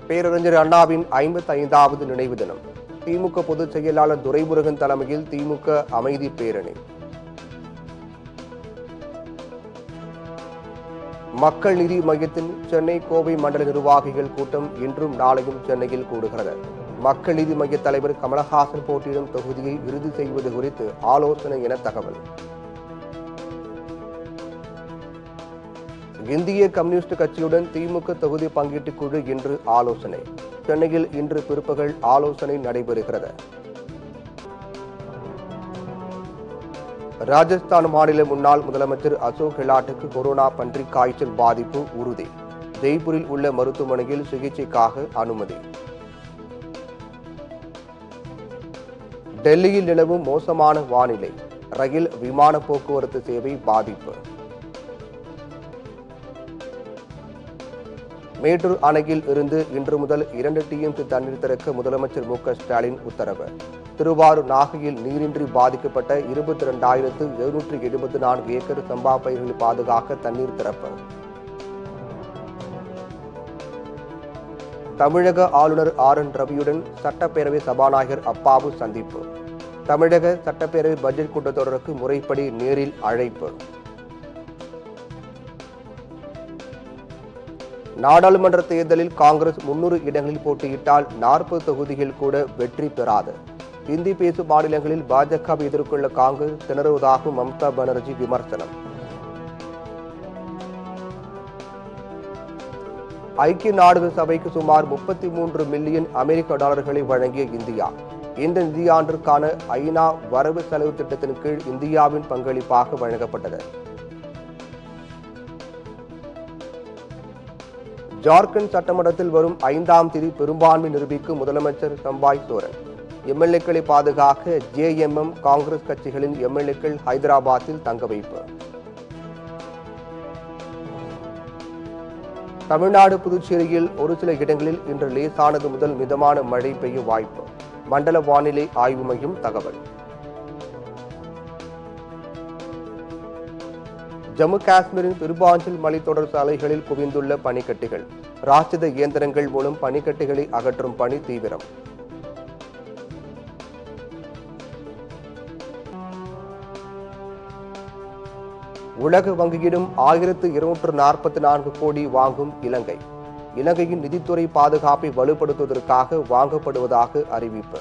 பேரறிஞர் அண்ணாவின் 55வது நினைவு தினம். திமுக பொதுச் செயலாளர் துரைமுருகன் தலைமையில் திமுக அமைதி பேரணி. மக்கள் நீதி மையத்தின் சென்னை கோவை மண்டல நிர்வாகிகள் கூட்டம் இன்றும் நாளையும் சென்னையில் கூடுகிறது. மக்கள் நீதி மைய தலைவர் கமலஹாசன் போட்டியிடும் தொகுதியை இறுதி செய்வது குறித்து ஆலோசனை என தகவல். இந்திய கம்யூனிஸ்ட் கட்சியுடன் திமுக தொகுதி பங்கீட்டுக் குழு இன்று ஆலோசனை. சென்னையில் இன்று பிற்பகல் ஆலோசனை நடைபெறுகிறது. ராஜஸ்தான் மாநில முன்னாள் முதலமைச்சர் அசோக் கெலாட்டுக்கு கொரோனா பன்றிக் காய்ச்சல் பாதிப்பு உறுதி. ஜெய்ப்பூரில் உள்ள மருத்துவமனையில் சிகிச்சைக்காக அனுமதி. டெல்லியில் நிலவும் மோசமான வானிலை. ரயில் விமான போக்குவரத்து சேவை பாதிப்பு. மேட்டூர் அணையில் இருந்து இன்று முதல் 2 TMC தண்ணீர் திறக்க முதலமைச்சர் மு க ஸ்டாலின் உத்தரவு. திருவாரூர் நாகையில் நீரின்றி பாதிக்கப்பட்ட 22,774 ஏக்கர் சம்பா பயிர்களை பாதுகாக்க தண்ணீர் திறப்பு. தமிழக ஆளுநர் RN ரவியுடன் சட்டப்பேரவை சபாநாயகர் அப்பாவு சந்திப்பு. தமிழக சட்டப்பேரவை பட்ஜெட் கூட்டத்தொடருக்கு முறைப்படி நேரில் அழைப்பு. நாடாளுமன்ற தேர்தலில் காங்கிரஸ் 300 இடங்களில் போட்டியிட்டால் 40 தொகுதிகள் கூட வெற்றி பெறாது. இந்தி பேசும் மாநிலங்களில் பாஜகவை எதிர்கொள்ள காங்கிரஸ் திணறுவதாக மம்தா பானர்ஜி விமர்சனம். ஐக்கிய நாடுகள் சபைக்கு சுமார் 33 மில்லியன் அமெரிக்க டாலர்களை வழங்கிய இந்தியா. இந்த நிதியாண்டிற்கான ஐநா வரவு செலவு திட்டத்தின் கீழ் இந்தியாவின் பங்களிப்பாக வழங்கப்பட்டது. ஜார்க்கண்ட் சட்டமன்றத்தில் வரும் 5ஆம் தேதி பெரும்பான்மை நிரூபிக்கும் முதலமைச்சர் சம்பாய் சோரன். MLA-க்களை பாதுகாக்க JMM காங்கிரஸ் கட்சிகளின் MLA-க்கள் ஹைதராபாத்தில் தங்க வைப்பு. தமிழ்நாடு புதுச்சேரியில் ஒரு சில இடங்களில் இன்று லேசானது முதல் மிதமான மழை பெய்ய வாய்ப்பு. மண்டல வானிலை ஆய்வு மையம் தகவல். ஜம்மு காஷ்மீரின் திருபாஞ்சல் மலைத்தொடர் சாலைகளில் குவிந்துள்ள பனிக்கட்டிகள். ராட்சத இயந்திரங்கள் மூலம் பனிக்கட்டிகளை அகற்றும் பணி தீவிரம். உலக வங்கியிடம் 1244 கோடி வாங்கும் இலங்கை. இலங்கையின் நிதித்துறை பாதுகாப்பை வலுப்படுத்துவதற்காக வாங்கப்படுவதாக அறிவிப்பு.